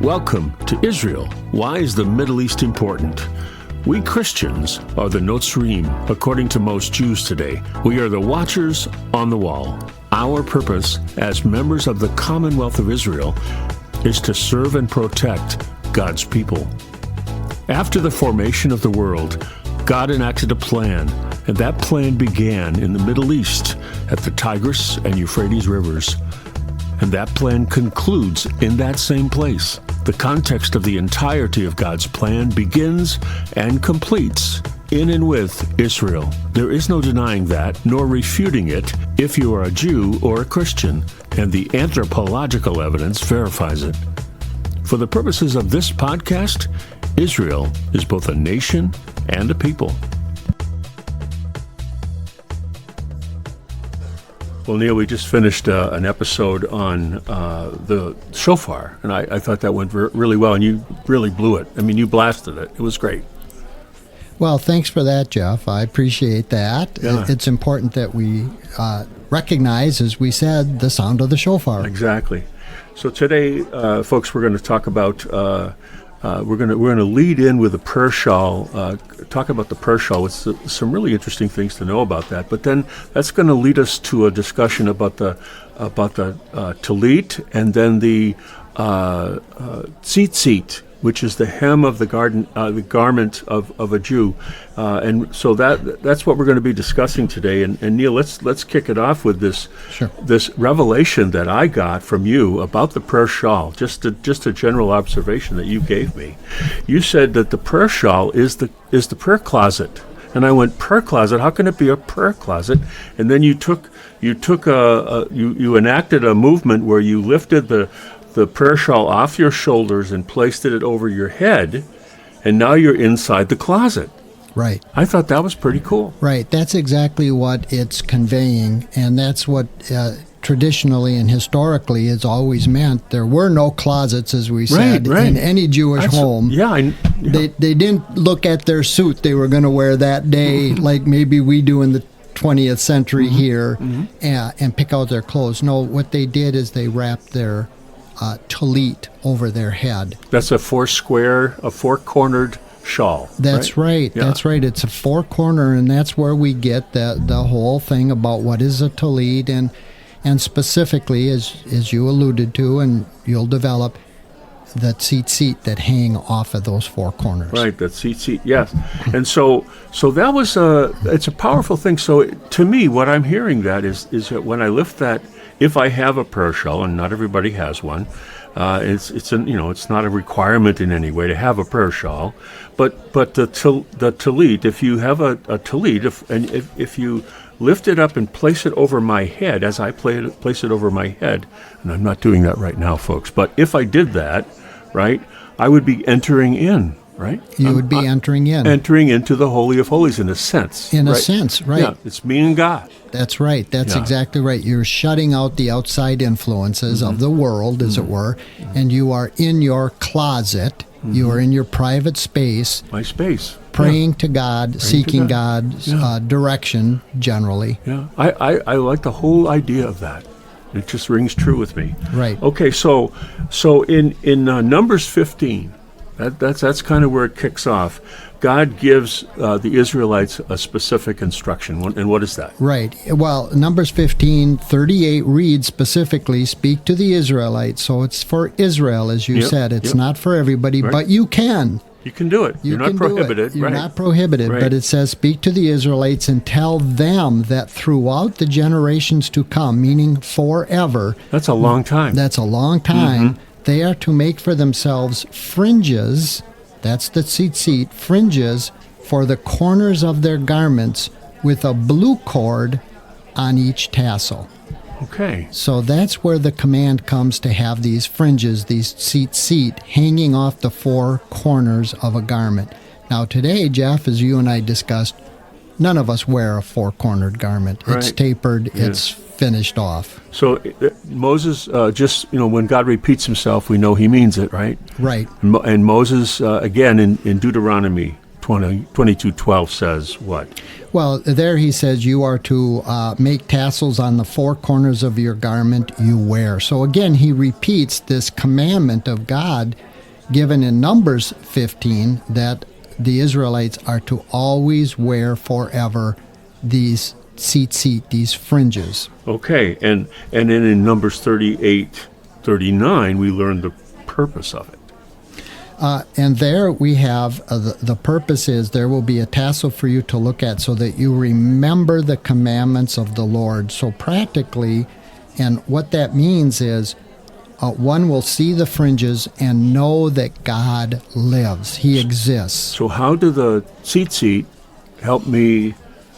Welcome to Israel. Why is the Middle East important? We Christians are the Notzrim, according to most Jews today. We are the watchers on the wall. Our purpose as members of the Commonwealth of Israel is to serve and protect God's people. After the formation of the world, God enacted a plan, and that plan began in the Middle East at the Tigris and Euphrates rivers. And that plan concludes in that same place. The context of the entirety of God's plan begins and completes in and with Israel. There is no denying that, nor refuting it if you are a Jew or a Christian, and the anthropological evidence verifies it. For the purposes of this podcast, Israel is both a nation and a people. Well, Neil, we just finished an episode on the shofar, and I thought that went really well, and you really blew it. I mean, you blasted it. It was great. Well, thanks for that, Jeff. I appreciate that. Yeah. It's important that we recognize, as we said, the sound of the shofar. Exactly. So today, folks, we're going to talk about we're going to lead in with the Prayer Shawl, talk about the Prayer Shawl with some really interesting things to know about that. But then that's going to lead us to a discussion about the Talit, and then the Tzitzit, which is the hem of the garment of a Jew, and so that's what we're going to be discussing today. And Neil, let's kick it off with this this revelation that I got from you about the Prayer Shawl. Just a general observation that you gave me. You said that the Prayer Shawl is the prayer closet, and I went, prayer closet? How can it be a prayer closet? And then you enacted a movement where you lifted the prayer shawl off your shoulders and placed it over your head, and now you're inside the closet. Right. I thought that was pretty cool. Right. That's exactly what it's conveying, and that's what traditionally and historically it's always meant. There were no closets, as we said, in any Jewish home. They didn't look at their suit they were going to wear that day, like maybe we do in the 20th century here, and pick out their clothes. No, what they did is they wrapped their talit over their head. That's a four-cornered shawl. That's right. Yeah. That's right. It's a four-corner, and that's where we get the whole thing about what is a talit, and specifically, as you alluded to, and you'll develop, the tzitzit that hang off of those four corners. Right, the tzitzit, yes. And so that was it's a powerful thing. So to me, what I'm hearing that is that when I lift that, if I have a prayer shawl, and not everybody has one, it's not a requirement in any way to have a prayer shawl, but the talit, if you have a talit, if you lift it up and place it over my head, as I place it over my head, and I'm not doing that right now, folks, but if I did that, right, I would be entering in. Right? You would be entering in. Entering into the Holy of Holies in a sense. In a sense, right. Yeah, it's me and God. That's right. That's exactly right. You're shutting out the outside influences of the world, as it were, and you are in your closet. You are in your private space. My space. Praying to God, seeking God's direction, generally. Yeah, I like the whole idea of that. It just rings true with me. Right. Okay, so in Numbers 15, That's kind of where it kicks off. God gives the Israelites a specific instruction, and what is that? Right. Well, Numbers 15:38 reads specifically, "Speak to the Israelites." So it's for Israel, as you said. It's not for everybody, but you can. You can do it. You're not prohibited. You're not prohibited, but it says, "Speak to the Israelites and tell them that throughout the generations to come," meaning forever. That's a long time. That's a long time. They are to make for themselves fringes, that's the tzitzit, fringes for the corners of their garments with a blue cord on each tassel. Okay. So that's where the command comes to have these fringes, these tzitzit, hanging off the four corners of a garment. Now today, Jeff, as you and I discussed, none of us wear a four-cornered garment. Right. It's tapered, it's finished off. So Moses, when God repeats himself, we know he means it, right? Right. And Moses, again, in Deuteronomy 22:12 says what? Well, there he says you are to make tassels on the four corners of your garment you wear. So again, he repeats this commandment of God given in Numbers 15 that the Israelites are to always wear forever these tzitzit, these fringes. Okay, and then in Numbers 38, 39, we learn the purpose of it. And there we have the purpose is there will be a tassel for you to look at so that you remember the commandments of the Lord. So practically, and what that means is one will see the fringes and know that God lives. He exists. So how do the tzitzit help me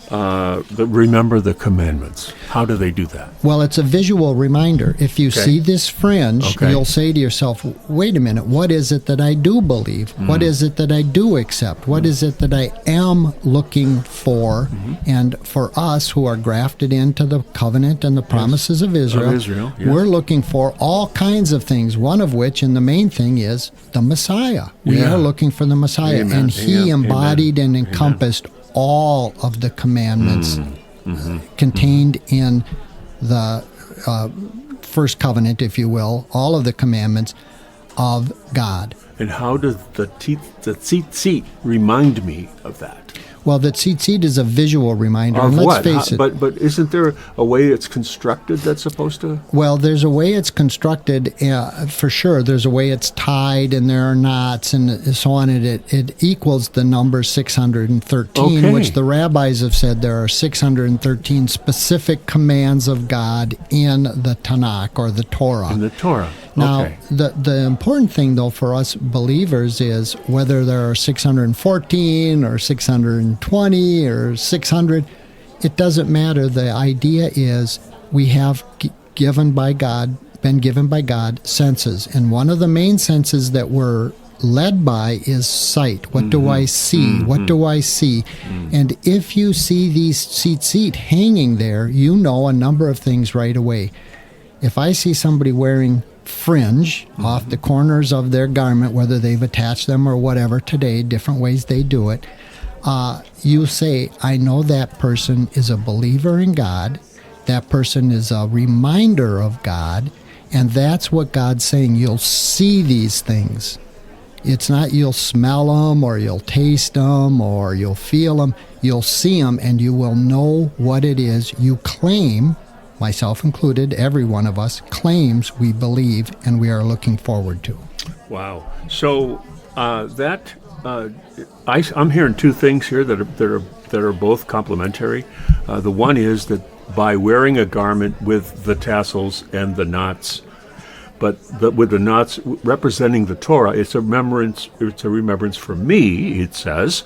remember the commandments? How do they do that? Well, it's a visual reminder. If you see this fringe, you'll say to yourself, wait a minute, what is it that I do believe? What is it that I do accept? What is it that I am looking for? And for us who are grafted into the covenant and the promises of Israel, we're looking for all kinds of things, one of which, and the main thing, is the Messiah. We are looking for the Messiah. Amen. And he embodied and encompassed all of the commandments contained in the first covenant, if you will, all of the commandments of God. And how does the tzitzit remind me of that? Well, the tzitzit is a visual reminder. Of and let's what? face it. But isn't there a way it's constructed that's supposed to? Well, there's a way it's constructed, for sure. There's a way it's tied, and there are knots, and so on. It equals the number 613, which the rabbis have said there are 613 specific commands of God in the Tanakh, or the Torah. In the Torah. Now, the important thing, though, for us believers is whether there are 614 or 620 or 600, it doesn't matter. The idea is we have been given by God senses. And one of the main senses that we're led by is sight. What do I see? What do I see? And if you see these tzitzit hanging there, you know a number of things right away. If I see somebody wearing fringe off the corners of their garment, whether they've attached them or whatever today, different ways they do it, you say, I know that person is a believer in God, that person is a reminder of God, and that's what God's saying. You'll see these things. It's not you'll smell them or you'll taste them or you'll feel them. You'll see them and you will know what it is you claim, myself included, every one of us claims we believe and we are looking forward to. Wow. So I'm hearing two things here that are both complementary. The one is that by wearing a garment with the tassels and the knots, with the knots representing the Torah, it's a remembrance for me. It says,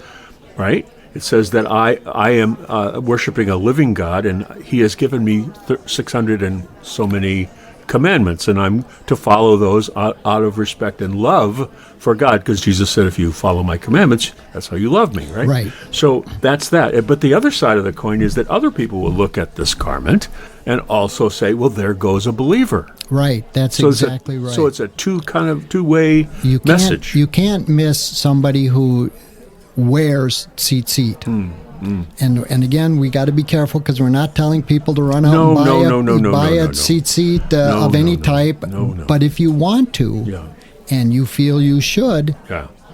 right? It says that I am worshiping a living God, and He has given me 600 and so many commandments, and I'm to follow those out of respect and love for God, because Jesus said, if you follow my commandments, that's how you love me, right? Right. So that's that. But the other side of the coin is that other people will look at this garment and also say, well, there goes a believer. Right. That's exactly right. So it's a two-way message. You can't miss somebody who wears tzitzit. And again, we got to be careful because we're not telling people to run out and buy a tzitzit of any type. But if you want to, and you feel you should,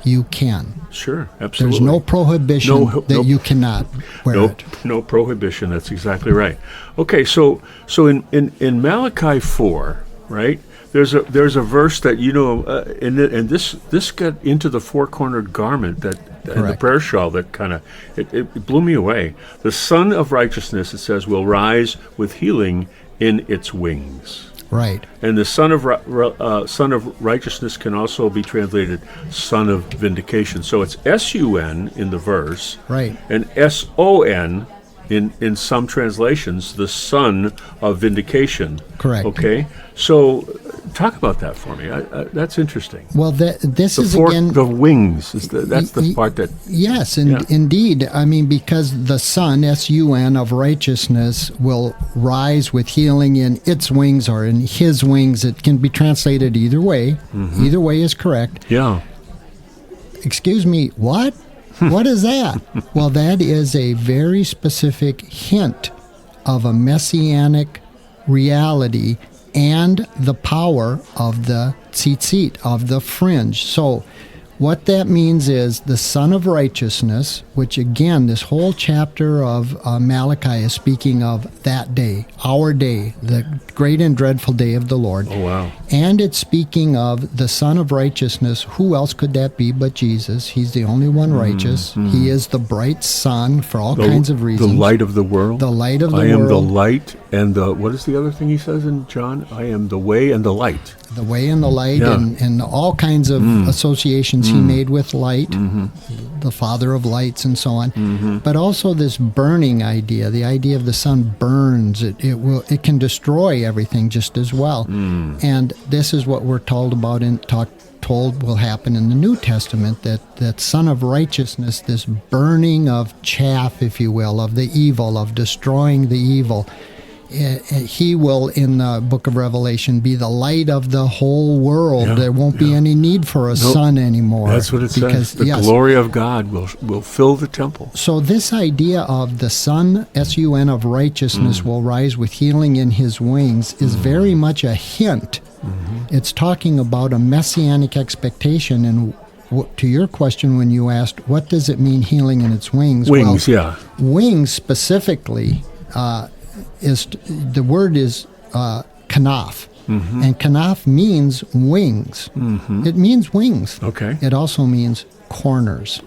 you can. Sure, absolutely. There's no prohibition that you cannot wear it. No prohibition. That's exactly right. Okay, so in Malachi 4, right? There's a verse that and this got into the four-cornered garment that and the prayer shawl that kind of it blew me away. The Son of Righteousness, it says, will rise with healing in its wings. Right. And the Son of Righteousness can also be translated Son of Vindication. So it's S-U-N in the verse, right, and S-O-N in some translations, the Son of Vindication. Correct. Okay, so talk about that for me. That's interesting. Well, this is again the wings. That's the part that. Yes, indeed. I mean, because the Son, S-U-N, of righteousness will rise with healing in its wings or in His wings. It can be translated either way. Mm-hmm. Either way is correct. Yeah. Excuse me. What? What is that? Well, that is a very specific hint of a messianic reality and the power of the tzitzit, of the fringe. So what that means is the Son of Righteousness, which again, this whole chapter of Malachi is speaking of that day, our day, the great and dreadful day of the Lord. Oh, wow. And it's speaking of the Son of Righteousness. Who else could that be but Jesus? He's the only one righteous. He is the bright sun for all kinds of reasons. The light of the world. The light of the world. I am the light and the, what is the other thing he says in John? I am the way and the light. The way and the light, and all kinds of associations he made with light, the father of lights and so on. But also this burning idea, the idea of the sun burns, it can destroy everything just as well. And this is what we're told about told will happen in the New Testament, that Son of Righteousness, this burning of chaff, if you will, of the evil, of destroying the evil. He will, in the book of Revelation, be the light of the whole world. There won't be any need for a sun anymore. That's what it says. The glory of God will fill the temple. So this idea of the Son, S-U-N, of righteousness will rise with healing in his wings is very much a hint. It's talking about a messianic expectation. And to your question when you asked, what does it mean, healing in its wings? Wings, Wings specifically... the word is kanaf, and kanaf means wings. It means wings. Okay. It also means corners.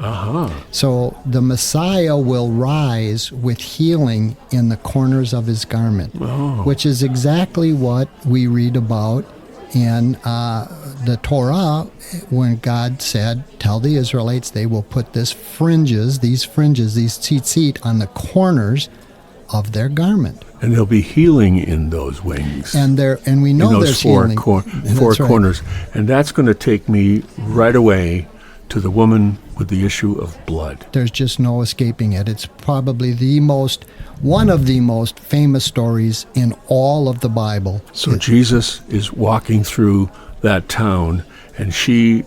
So the Messiah will rise with healing in the corners of his garment, which is exactly what we read about in the Torah when God said, tell the Israelites they will put these fringes, these tzitzit, on the corners of their garment. And there'll be healing in those wings. And we know there's healing. Four corners. And that's going to take me right away to the woman with the issue of blood. There's just no escaping it. It's probably one of the most famous stories in all of the Bible. So Jesus is walking through that town, and she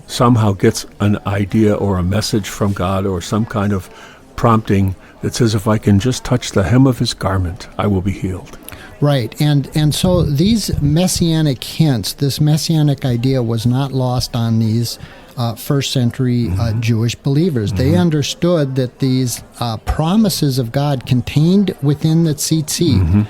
somehow gets an idea or a message from God or some kind of prompting that says, if I can just touch the hem of his garment, I will be healed. Right. And so these messianic hints, this messianic idea was not lost on these first century Jewish believers. They understood that these promises of God contained within the tzitzit,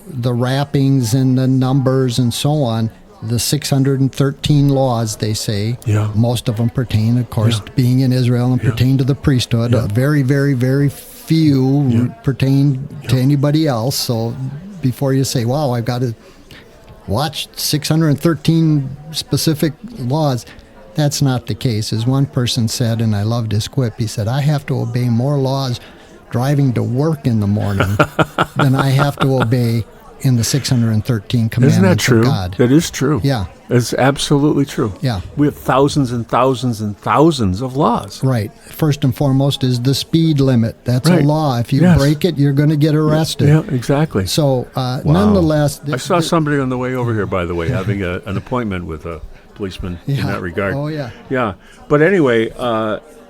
the wrappings and the numbers and so on, the 613 laws, they say. Most of them pertain, of course, to being in Israel and pertain to the priesthood. Very, very, very few pertain to anybody else. So before you say, wow, I've got to watch 613 specific laws, that's not the case. As one person said, and I loved his quip, he said, I have to obey more laws driving to work in the morning than I have to obey in the 613 commandments of God. That is true. Yeah. It's absolutely true. Yeah. We have thousands and thousands and thousands of laws. Right. First and foremost is the speed limit. That's a law. If you break it, you're going to get arrested. Yeah, exactly. So, nonetheless... I saw somebody on the way over here, by the way, having an appointment with a policeman in that regard. Oh, yeah. Yeah. But anyway,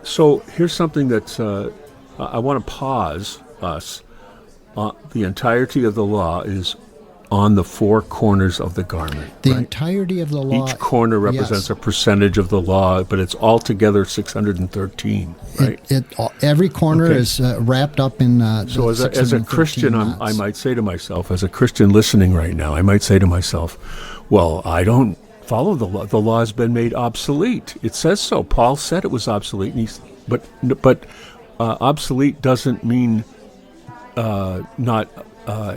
so here's something that I want to pause us. The entirety of the law is on the four corners of the garment. The entirety of the law. Each corner represents a percentage of the law, but it's altogether 613. Right? Every corner is wrapped up in. So as a Christian, I might say to myself, as a Christian listening right now, I might say to myself, well, I don't follow the law. The law has been made obsolete. It says so. Paul said it was obsolete, but obsolete doesn't mean not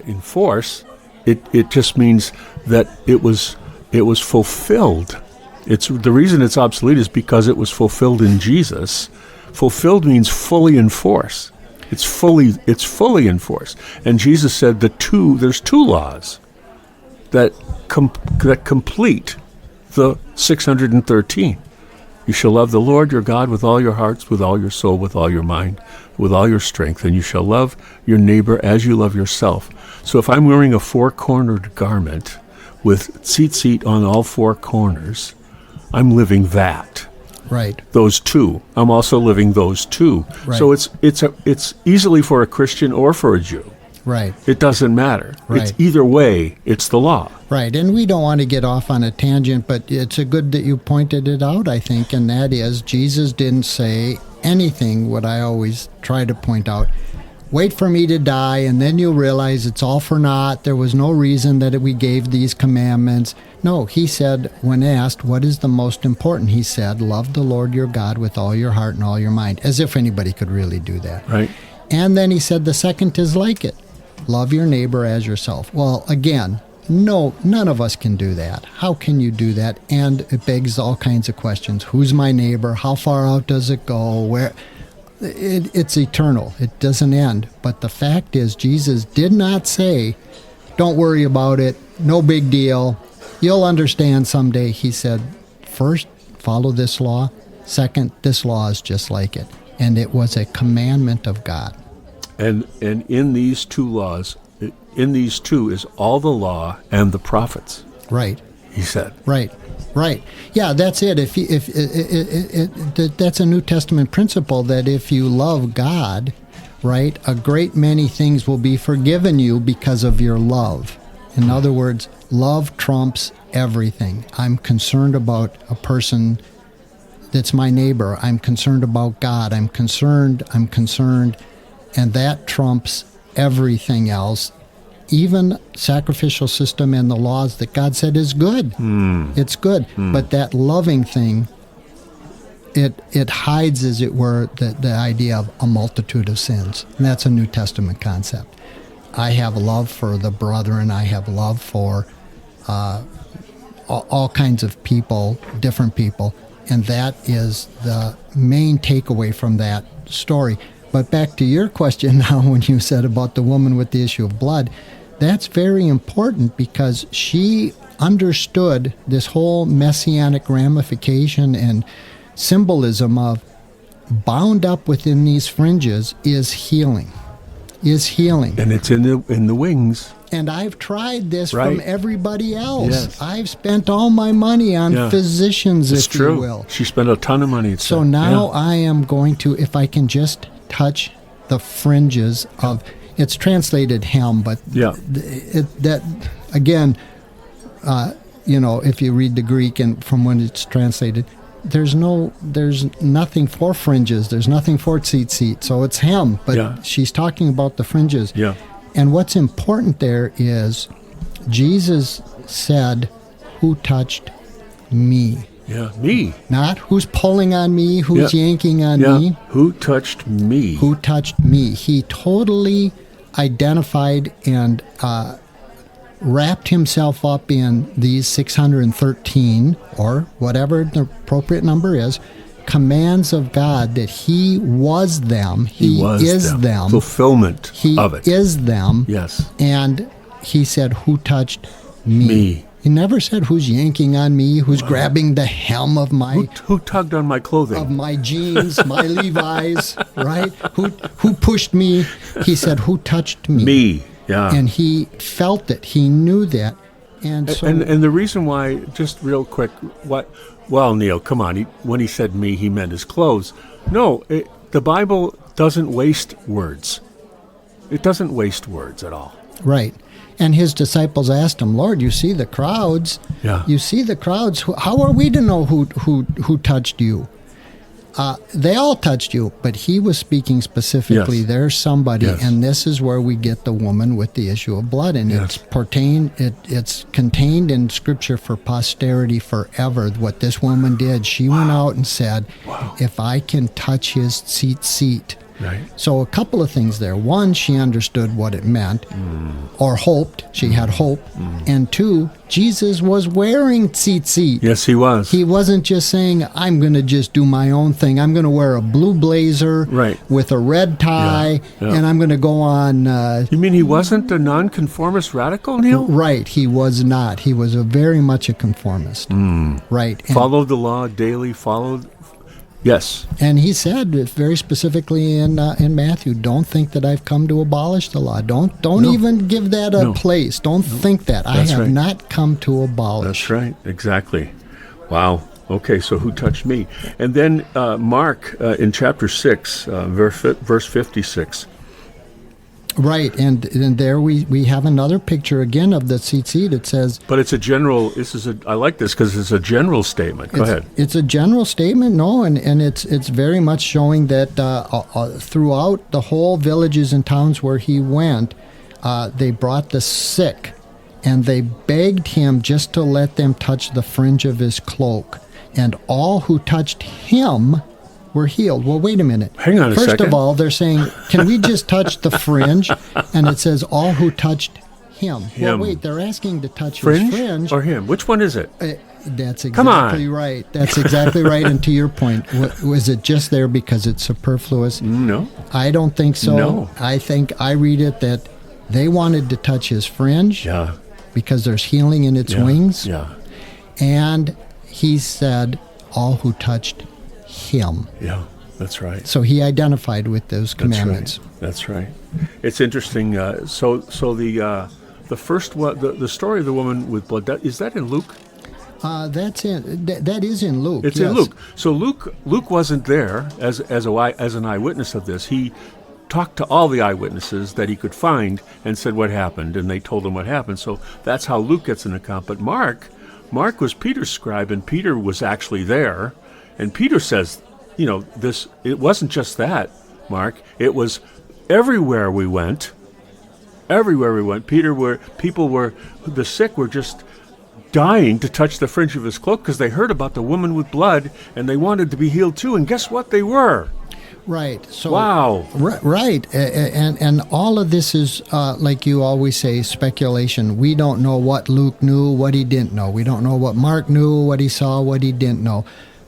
in force. It just means that it was fulfilled. It's the reason it's obsolete is because it was fulfilled in Jesus. Fulfilled means fully in force. It's fully in force. And Jesus said there's two laws that complete the 613. You shall love the Lord your God with all your hearts, with all your soul, with all your mind, with all your strength, and you shall love your neighbor as you love yourself. So if I'm wearing a four-cornered garment with tzitzit on all four corners, I'm living that. Right. Those two. I'm also living those two. Right. So it's easily for a Christian or for a Jew. Right. It doesn't matter. Right. It's either way, it's the law. Right. And we don't want to get off on a tangent, but it's a good that you pointed it out, I think, and that is Jesus didn't say anything, what I always try to point out. Wait for me to die, and then you'll realize it's all for naught. There was no reason that we gave these commandments. No, he said, when asked, what is the most important? He said, love the Lord your God with all your heart and all your mind, as if anybody could really do that. Right. And then he said, the second is like it. Love your neighbor as yourself. Well, again, no, none of us can do that. How can you do that? And it begs all kinds of questions. Who's my neighbor? How far out does it go? Where? It's eternal. It doesn't end. But the fact is, Jesus did not say, don't worry about it, no big deal, you'll understand someday. He said, first, follow this law. Second, this law is just like it. And it was a commandment of God. And in these two laws, in these two is all the law and the prophets. Right. He said. Right. Yeah, that's it. That's a New Testament principle that if you love God, right, a great many things will be forgiven you because of your love. In other words, love trumps everything. I'm concerned about a person that's my neighbor. I'm concerned about God. I'm concerned, and that trumps everything else. Even sacrificial system and the laws that God said is good. It's good. But that loving thing, it hides, as it were, the idea of a multitude of sins. And that's a New Testament concept. I have love for the brethren. I have love for all kinds of people, different people. And that is the main takeaway from that story. But back to your question now, when you said about the woman with the issue of blood, that's very important because she understood this whole messianic ramification and symbolism of bound up within these fringes is healing. And it's in the wings. And I've tried this right. from everybody else. Yes. I've spent all my money on physicians, it's if true. you will. She spent a ton of money. So now I am going to, if I can just touch the fringes of, it's translated hem, but that again, if you read the Greek and from when it's translated, there's nothing for fringes. There's nothing for tzitzit. So it's hem, but she's talking about the fringes. Yeah. And what's important there is Jesus said, who touched me? Yeah, me. Not who's pulling on me, who's yanking on me. Who touched me? Who touched me? He totally identified and wrapped himself up in these 613, or whatever the appropriate number is, commands of God that he was them. He is them. Fulfillment of it. He is them. Yes. And he said, who touched me? He never said who's yanking on me, who's grabbing the hem of my... Who tugged on my clothing? Of my jeans, my Levi's, right? Who pushed me? He said, who touched me? Me, yeah. And he felt it. He knew that. And so... And the reason why, just real quick, well, Neil, come on. When he said me, he meant his clothes. No, the Bible doesn't waste words. It doesn't waste words at all. Right. And his disciples asked him, Lord, you see the crowds. Yeah. You see the crowds. How are we to know who touched you? They all touched you, but he was speaking specifically. Yes. There's somebody, yes. And this is where we get the woman with the issue of blood, and yes. it's contained in Scripture for posterity forever. What this woman did, she went out and said, if I can touch his tzitzit. Right. So a couple of things there. One, she understood what it meant, or hoped. She had hope. And two, Jesus was wearing tzitzit. Yes, he was. He wasn't just saying, I'm going to just do my own thing. I'm going to wear a blue blazer with a red tie, and I'm going to go on... you mean he wasn't a nonconformist radical, Neil? Right, he was not. He was very much a conformist. Right. And followed the law daily, followed... Yes. And he said very specifically in Matthew, don't think that I've come to abolish the law. Don't even give that a place. Don't think that. I have not come to abolish. That's right. Exactly. Wow. Okay, so who touched me? And then Mark in chapter 6, verse 56, Right, and there we have another picture again of the tzitzit. It says, but it's a general. I like this because it's a general statement. Go ahead. It's a general statement, and it's very much showing that throughout the whole villages and towns where he went, they brought the sick, and they begged him just to let them touch the fringe of his cloak, and all who touched him were healed. Well, wait a minute. Hang on a second. First of all, they're saying, can we just touch the fringe? And it says, all who touched him. Well, wait, they're asking to touch his fringe. Or him? Which one is it? That's exactly right. That's exactly right. And to your point, was it just there because it's superfluous? No. I don't think so. No. I read it that they wanted to touch his fringe because there's healing in its wings. Yeah. And he said, all who touched him. Yeah, that's right. So he identified with those commandments. That's right. It's interesting. So the first one, the story of the woman with blood, is that in Luke? That is in Luke. It's in Luke. So Luke wasn't there as an eyewitness of this. He talked to all the eyewitnesses that he could find and said what happened, and they told him what happened. So that's how Luke gets an account. But Mark was Peter's scribe, and Peter was actually there. And Peter says, this. It wasn't just that, Mark. It was everywhere we went. Everywhere we went, the sick were just dying to touch the fringe of his cloak because they heard about the woman with blood and they wanted to be healed too. And guess what? They were. Right. So wow. Right. And all of this is, like you always say, speculation. We don't know what Luke knew, what he didn't know. We don't know what Mark knew, what he saw, what he didn't know.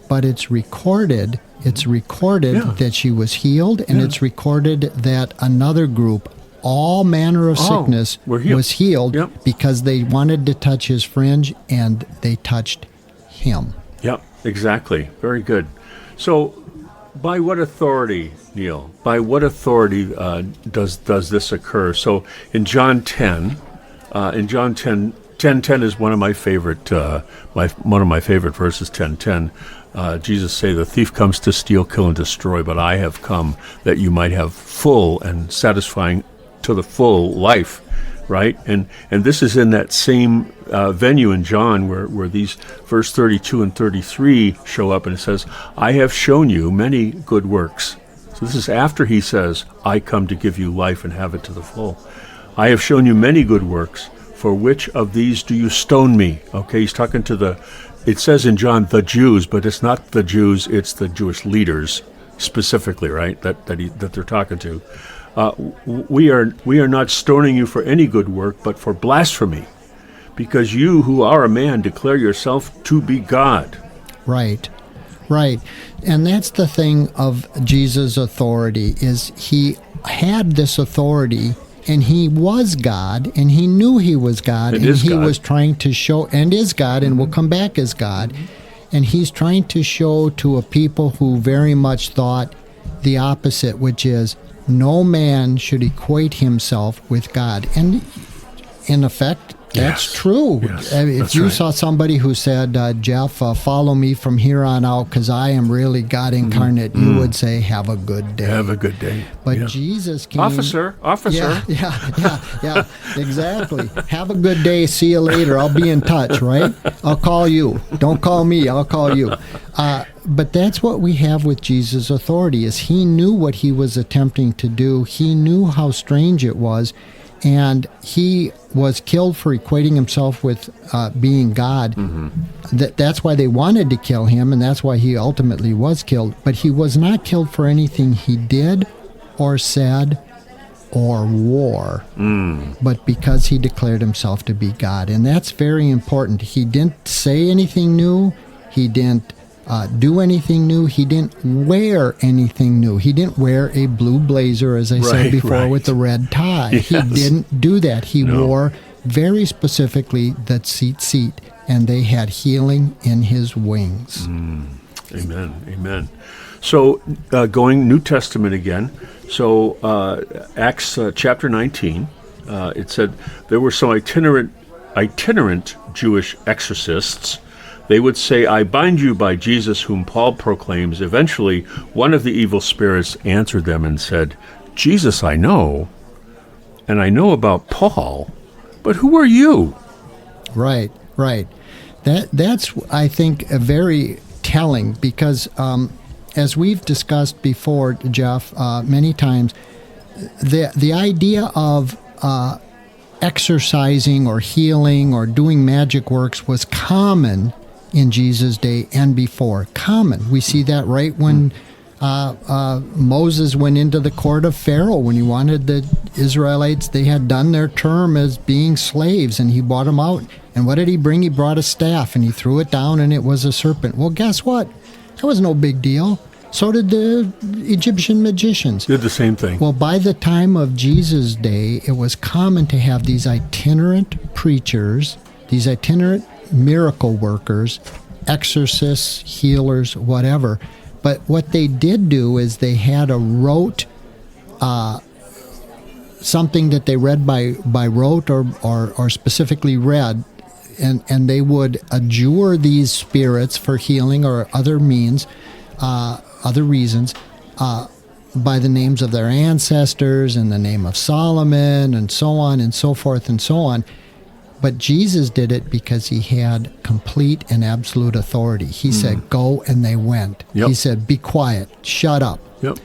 But it's recorded. That she was healed, and it's recorded that another group, all manner of sickness, was healed because they wanted to touch his fringe, and they touched him. Yep, exactly. Very good. So, by what authority, Neil? By what authority does this occur? So, in John 10, 10:10 is one of my favorite verses. 10:10. Jesus say, the thief comes to steal, kill, and destroy, but I have come that you might have full and satisfying to the full life, right? And this is in that same venue in John where these verse 32 and 33 show up, and it says, I have shown you many good works. So this is after he says, I come to give you life and have it to the full. I have shown you many good works. For which of these do you stone me? Okay, he's talking to it says in John, the Jews, but it's not the Jews, it's the Jewish leaders specifically, right, that they're talking to. We are not stoning you for any good work, but for blasphemy, because you who are a man declare yourself to be God. Right. And that's the thing of Jesus' authority, is he had this authority, and he was God, and he knew he was God, and he was trying to show, and is God, and will come back as God. And he's trying to show to a people who very much thought the opposite, which is no man should equate himself with God. And in effect, that's true. Yes, if you saw somebody who said, Jeff, follow me from here on out because I am really God incarnate, you would say, have a good day. Have a good day. But Jesus came... Officer. Yeah, exactly. Have a good day. See you later. I'll be in touch, right? I'll call you. Don't call me. I'll call you. But that's what we have with Jesus' authority, is he knew what he was attempting to do. He knew how strange it was. And he was killed for equating himself with being God. That's why they wanted to kill him, and that's why he ultimately was killed. But he was not killed for anything he did or said or wore, but because he declared himself to be God. And that's very important. He didn't say anything new. He didn't do anything new. He didn't wear anything new. He didn't wear a blue blazer, as I said before, with the red tie. Yes. He didn't do that. He wore very specifically the tzitzit, and they had healing in his wings. Amen. So going New Testament again, so Acts chapter 19, it said there were some itinerant Jewish exorcists. They would say, I bind you by Jesus whom Paul proclaims. Eventually, one of the evil spirits answered them and said, Jesus I know, and I know about Paul, but who are you? Right. That's, I think, a very telling, because as we've discussed before, Jeff, many times, the idea of exercising or healing or doing magic works was common in Jesus' day and before. Common. We see that right when Moses went into the court of Pharaoh when he wanted the Israelites. They had done their term as being slaves, and he brought them out. And what did he bring? He brought a staff, and he threw it down, and it was a serpent. Well, guess what? That was no big deal. So did the Egyptian magicians. Did the same thing. Well, by the time of Jesus' day, it was common to have these itinerant preachers, these itinerant miracle workers, exorcists, healers, whatever. But what they did do is they had a rote, something that they read by rote or specifically read, and they would adjure these spirits for healing or other means, other reasons, by the names of their ancestors and the name of Solomon and so on and so forth and so on. But Jesus did it because he had complete and absolute authority. He said, go, and they went. Yep. He said, be quiet, shut up. Yep.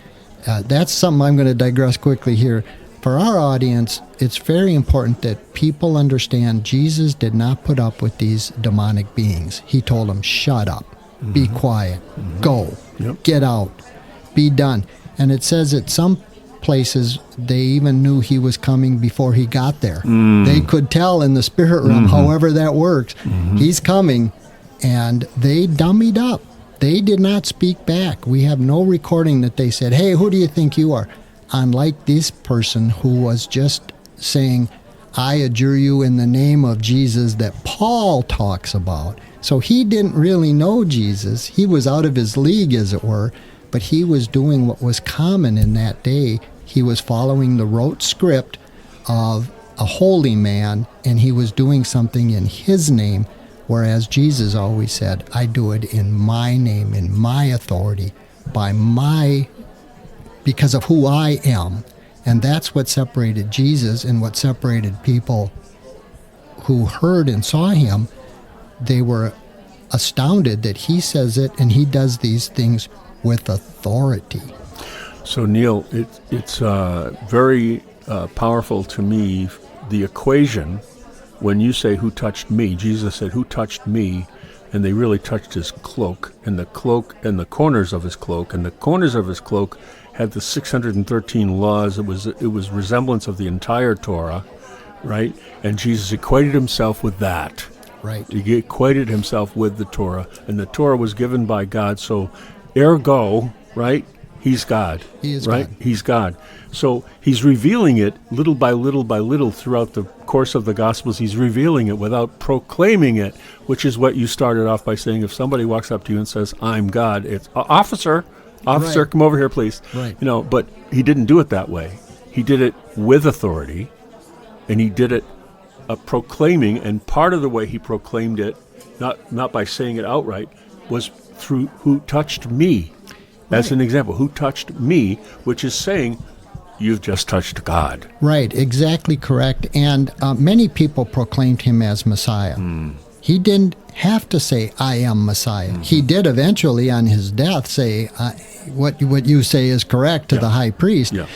That's something I'm going to digress quickly here. For our audience, it's very important that people understand Jesus did not put up with these demonic beings. He told them, shut up, be quiet, go, get out, be done. And it says at some places they even knew he was coming before he got there. They could tell in the spirit realm, however that works, he's coming, and they dummied up. They did not speak back. We have no recording that they said, hey, who do you think you are? Unlike this person who was just saying, I adjure you in the name of Jesus that Paul talks about. So he didn't really know Jesus. He was out of his league, as it were, but he was doing what was common in that day. He was following the rote script of a holy man, and he was doing something in his name, whereas Jesus always said, I do it in my name, in my authority, because of who I am. And that's what separated Jesus and what separated people who heard and saw him. They were astounded that he says it and he does these things with authority. So, Neil, it's very powerful to me, the equation, when you say, who touched me? Jesus said, who touched me? And they really touched his cloak, and the corners of his cloak, and the corners of his cloak had the 613 laws. It was resemblance of the entire Torah, right? And Jesus equated himself with that. Right. He equated himself with the Torah, and the Torah was given by God. So, ergo, right? He's God. He is right? God. He's God. So he's revealing it little by little by little throughout the course of the Gospels. He's revealing it without proclaiming it, which is what you started off by saying. If somebody walks up to you and says, I'm God, it's, officer, right. Come over here, please. Right. But he didn't do it that way. He did it with authority, and he did it proclaiming, and part of the way he proclaimed it, not by saying it outright, was through who touched me. As an example, who touched me, which is saying, you've just touched God. Right, exactly correct. And many people proclaimed him as Messiah. He didn't have to say, I am Messiah. He did eventually on his death say, what you say is correct to the high priest. Yeah.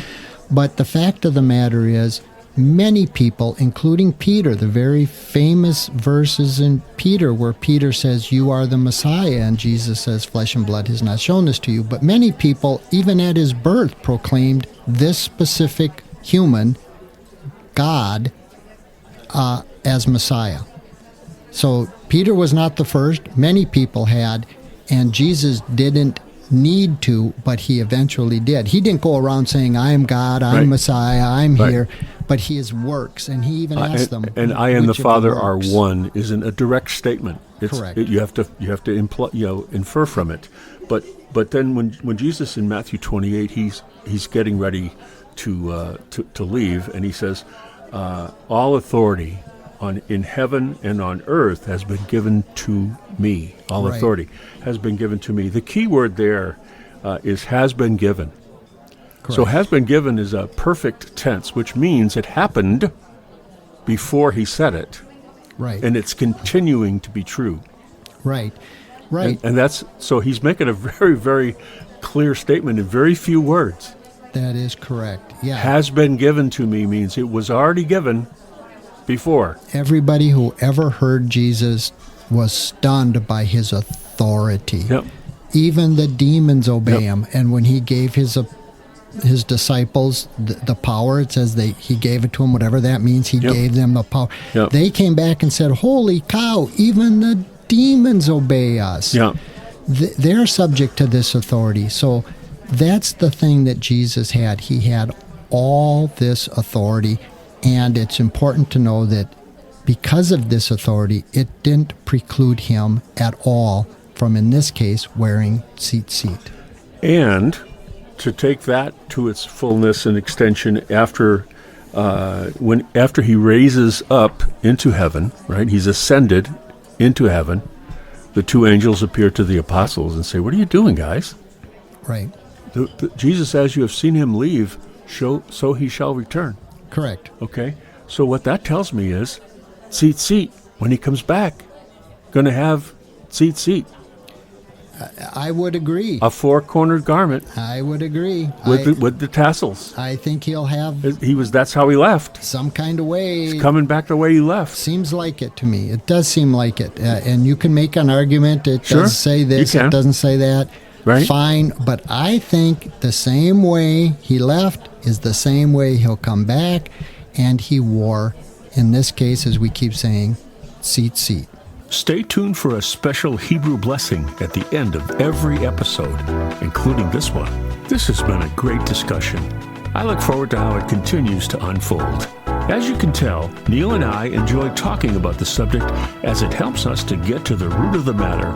But the fact of the matter is, many people, including Peter, the very famous verses in Peter where Peter says, you are the Messiah, and Jesus says, flesh and blood has not shown this to you. But many people, even at his birth, proclaimed this specific human, God, as Messiah. So Peter was not the first. Many people had, and Jesus didn't need to, but he eventually did. He didn't go around saying, I am God, I'm Messiah, I'm here. But his works, and he even asked them. And I and the Father are one isn't a direct statement. It's, correct. You have to infer from it. But then when Jesus in Matthew 28, he's getting ready to leave, and he says, all authority in heaven and on earth has been given to me. All authority has been given to me. The key word there is has been given. So has been given is a perfect tense, which means it happened before he said it. Right. And it's continuing to be true. Right. And that's, so he's making a very, very clear statement in very few words. That is correct. Yeah. Has been given to me means it was already given before. Everybody who ever heard Jesus was stunned by his authority. Yep. Even the demons obey him. And when he gave his disciples the power, it says he gave it to them, whatever that means, he gave them the power. Yep. They came back and said, holy cow, even the demons obey us. Yeah. They're subject to this authority. So that's the thing that Jesus had. He had all this authority, and it's important to know that because of this authority, it didn't preclude him at all from, in this case, wearing tzitzit. And to take that to its fullness and extension after he raises up into heaven, right? He's ascended into heaven. The two angels appear to the apostles and say, "What are you doing, guys?" Right. Jesus, as you have seen him leave, so he shall return. Correct. Okay. So what that tells me is, tzitzit, when he comes back, going to have tzitzit. I would agree. A four-cornered garment. I would agree. With the tassels. I think he'll have... That's how he left. Some kind of way. He's coming back the way he left. Seems like it to me. It does seem like it. And you can make an argument. It Sure, does say this, it doesn't say that. Right. Fine. But I think the same way he left is the same way he'll come back. And he wore, in this case, as we keep saying, tzitzit. Stay tuned for a special Hebrew blessing at the end of every episode, including this one. This has been a great discussion. I look forward to how it continues to unfold. As you can tell, Neil and I enjoy talking about the subject as it helps us to get to the root of the matter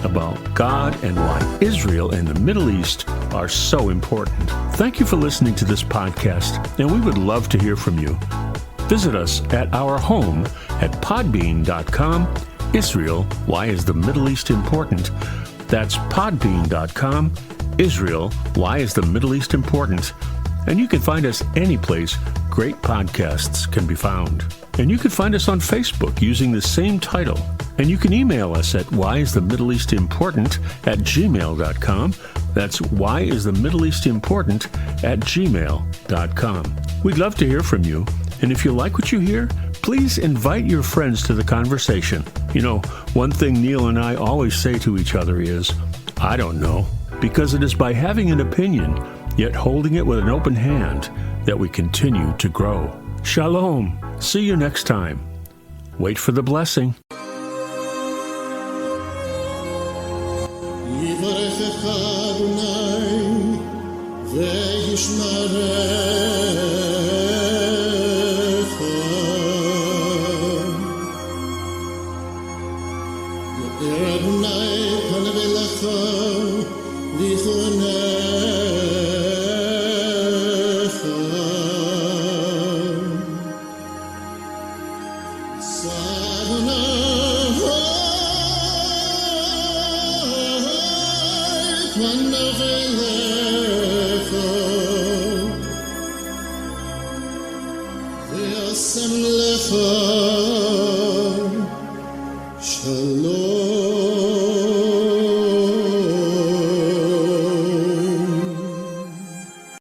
about God and why Israel and the Middle East are so important. Thank you for listening to this podcast, and we would love to hear from you. Visit us at our home at podbean.com. Israel, why is the Middle East important? That's podbean.com. Israel, why is the Middle East important? And you can find us any place great podcasts can be found. And you can find us on Facebook using the same title. And you can email us at whyisthemiddleeastimportant@gmail.com. That's whyisthemiddleeastimportant@gmail.com. We'd love to hear from you. And if you like what you hear, please invite your friends to the conversation. You know, one thing Neil and I always say to each other is, I don't know, because it is by having an opinion, yet holding it with an open hand, that we continue to grow. Shalom. See you next time. Wait for the blessing. Lecha